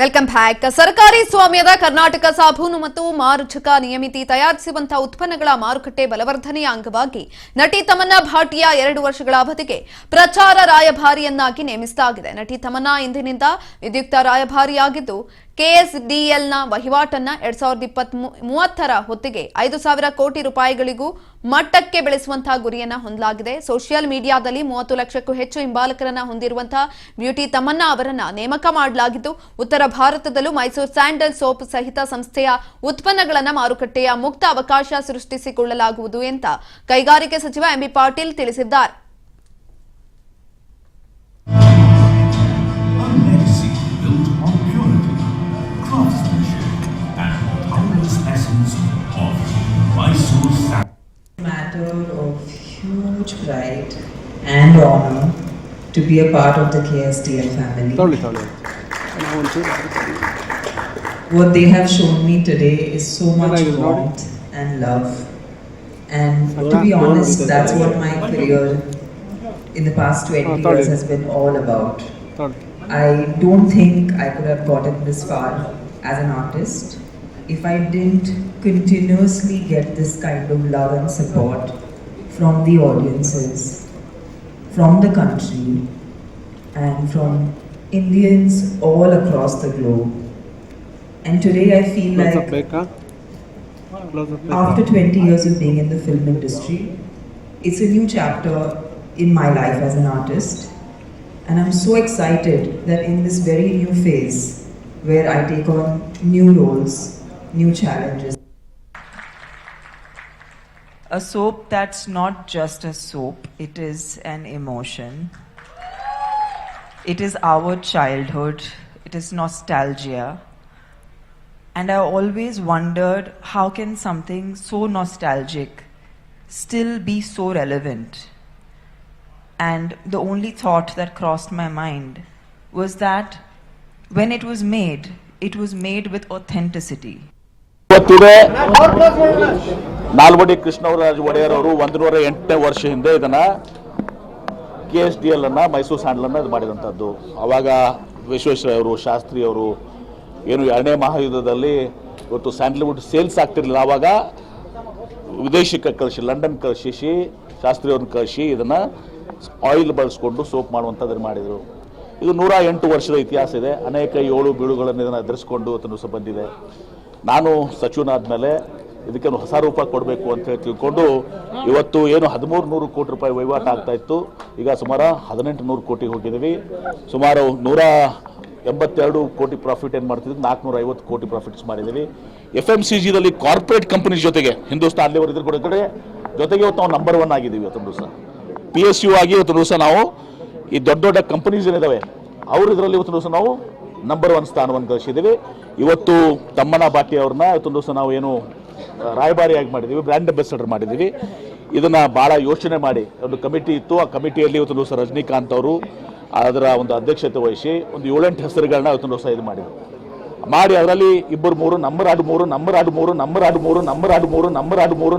Welcome back. ಸರ್ಕಾರಿ ಸ್ವಾಮ್ಯದ ಕರ್ನಾಟಕ ಸಾಬೂನು ಮತ್ತು ಮಾರುಚಕ ನಿಯಮಿತಿ ತಯಾರಿಸುವಂತಹ ಉತ್ಪನ್ನಗಳ ಮಾರುಕಟ್ಟೆ ಬಲವರ್ಧನೆಯ ಅಂಗವಾಗಿ ನಟಿ ತಮನ್ನಾ ಭಾಟಿಯಾ 2 ವರ್ಷಗಳ ಅವಧಿಗೆ ಪ್ರಚಾರ ರಾಯಭಾರಿಯನ್ನಾಗಿ ನೇಮಿಸಲಾಗಿದೆ. ನಟಿ ತಮನ್ನಾ ಇಂದಿನಿಂದ ವಿದ್ಯುಕ್ತ ರಾಯಭಾರಿಯಾಗಿದ್ದು ಕೆಎಸ್ಡಿಎಲ್ನ ವಹಿವಾಟನ್ನ 2030ರ ಹೊತ್ತಿಗೆ 5,000 ಕೋಟಿ ರೂಪಾಯಿಗಳಿಗೂ ಮಟ್ಟಕ್ಕೆ ಬೆಳೆಸುವಂತಹ ಗುರಿಯನ್ನ ಹೊಂದಲಾಗಿದೆ. ಸೋಷಿಯಲ್ ಮೀಡಿಯಾದಲ್ಲಿ 30 ಲಕ್ಷಕ್ಕೂ ಹೆಚ್ಚು ಹಿಂಬಾಲಕರನ್ನ ಹೊಂದಿರುವಂತಹ ಬ್ಯೂಟಿ ತಮನ್ನಾ ಅವರನ್ನ ನೇಮಕ ಮಾಡಲಾಗಿದ್ದು ಉತ್ತರ ಭಾರತದಲ್ಲೂ ಮೈಸೂರು ಸ್ಯಾಂಡಲ್ ಸೋಪ್ ಸಹಿತ ಸಂಸ್ಥೆಯ ಉತ್ಪನ್ನಗಳನ್ನು ಮಾರುಕಟ್ಟೆಯ ಮುಕ್ತ ಅವಕಾಶ ಸೃಷ್ಟಿಸಿಕೊಳ್ಳಲಾಗುವುದು ಅಂತ ಕೈಗಾರಿಕೆ ಸಚಿವ ಎಂಬಿ ಪಾಟೀಲ್ ತಿಳಿಸಿದ್ದಾರೆ. Matter of huge pride and honor to be a part of the KSDL family. What they have shown me today is so much warmth and love, and to be honest, that's what my career in the past 20 years has been all about. I don't think I could have gotten this far as an artist if I didn't continuously get this kind of love and support from the audiences, from the country, and from Indians all across the globe. And today I feel like after 20 years of being in the film industry, it's a new chapter in my life as an artist. And I'm so excited that in this very new phase where I take on new roles, new challenges. A soap that's not just a soap, it is an emotion. It is our childhood, it is nostalgia. And I always wondered, how can something so nostalgic still be so relevant? And the only thought that crossed my mind was that when it was made with authenticity. ಇವತ್ತಿದೆ Nalvadi Krishnaraja Wadiyar ಅವರು 108ನೇ ವರ್ಷ ಹಿಂದೆ ಇದನ್ನ KSDL ಅನ್ನ Mysuru sandal ಅನ್ನ ಮಾಡಿದಂಥದ್ದು. ಆವಾಗ ವಿಶ್ವೇಶ್ವರಯ್ಯ ಅವರು, ಶಾಸ್ತ್ರಿ ಅವರು ಏನು 2ನೇ ಮಹಾಯುದ್ಧದಲ್ಲಿ ಇವತ್ತು ಸ್ಯಾಂಡಲ್ವುಡ್ ಸೇಲ್ಸ್ ಆಗ್ತಿರ್ಲಿಲ್ಲ. ಆವಾಗ ವಿದೇಶಕ್ಕೆ ಕಳಿಸಿ, ಲಂಡನ್ ಕಳಿಸಿ, ಶಾಸ್ತ್ರಿ ಅವ್ರನ್ನ ಕಳಿಸಿ ಇದನ್ನು ಆಯಿಲ್ ಬಳಸ್ಕೊಂಡು ಸೋಪ್ ಮಾಡುವಂಥದ್ದನ್ನು ಮಾಡಿದರು. ಇದು 108 ವರ್ಷದ ಇತಿಹಾಸ ಇದೆ. ಅನೇಕ ಏಳು ಬೀಳುಗಳನ್ನು ಇದನ್ನು ಎದುರಿಸ್ಕೊಂಡು ಇವತ್ತು ಸಹ ಬಂದಿದೆ. ನಾನು ಸಚಿವನಾದ ಇದಕ್ಕೆ ಹೊಸ ರೂಪ ಕೊಡಬೇಕು ಅಂತ ಹೇಳಿ ತಿಳ್ಕೊಂಡು ಇವತ್ತು ಏನು 1300 ಕೋಟಿ ರೂಪಾಯಿ ವಹಿವಾಟು ಆಗ್ತಾ ಇತ್ತು, ಈಗ ಸುಮಾರು 1800 ಕೋಟಿ ಹೋಗಿದ್ದೀವಿ. ಸುಮಾರು 182 ಕೋಟಿ ಪ್ರಾಫಿಟ್ ಏನು ಮಾಡ್ತಿದ್ವಿ, 450 ಕೋಟಿ ಪ್ರಾಫಿಟ್ಸ್ ಮಾಡಿದ್ದೀವಿ. FMCGದಲ್ಲಿ ಕಾರ್ಪೊರೇಟ್ ಕಂಪನೀಸ್ ಜೊತೆಗೆ ಹಿಂದೂಸ್ತಾನ್ ಲಿವರ್ ಇದ್ರ ಕಡೆ ಜೊತೆಗೆ ಇವತ್ತು ನಾವು ನಂಬರ್ 1 ಆಗಿದ್ದೀವಿ. ಇವತ್ತು ದಿವಸ PSU ಆಗಿ ಇವತ್ತು ದಿವಸ ನಾವು ಈ ದೊಡ್ಡ ದೊಡ್ಡ ಕಂಪನೀಸ್ ಏನಿದ್ದಾವೆ ಅವರು ಇದರಲ್ಲಿ ಇವತ್ತು ದಿವಸ ನಾವು ನಂಬರ್ 1 ಸ್ಥಾನವನ್ನು ಗಳಿಸಿದ್ದೀವಿ. ಇವತ್ತು ತಮ್ಮನ್ನಾ ಭಾಟಿಯಾ ಅವ್ರನ್ನ ಇವತ್ತು ದಿವಸ ನಾವು ಏನು ರಾಯಭಾರಿಯಾಗಿ ಮಾಡಿದ್ದೀವಿ, ಬ್ರ್ಯಾಂಡ್ ಅಂಬಾಸಿಡರ್ ಮಾಡಿದ್ದೀವಿ. ಇದನ್ನು ಭಾಳ ಯೋಚನೆ ಮಾಡಿ ಒಂದು ಕಮಿಟಿ ಇತ್ತು. ಆ ಕಮಿಟಿಯಲ್ಲಿ ಇವತ್ತು ದಿವಸ ರಜನಿಕಾಂತ್ ಅವರು ಅದರ ಒಂದು ಅಧ್ಯಕ್ಷತೆ ವಹಿಸಿ ಒಂದು 7-8 ಹೆಸರುಗಳನ್ನ ಇವತ್ತು ದಿವಸ ಇದು ಮಾಡಿದರು. ಮಾಡಿ ಅದರಲ್ಲಿ 2-3 ನಂಬರ್ ಆಡು 3 ನಂಬರ್ ಆಡು 3 ನಂಬರ್ ಆಡು 3 ನಂಬರ್ ಆಡು 3 ನಂಬರ್ ಆಡು 3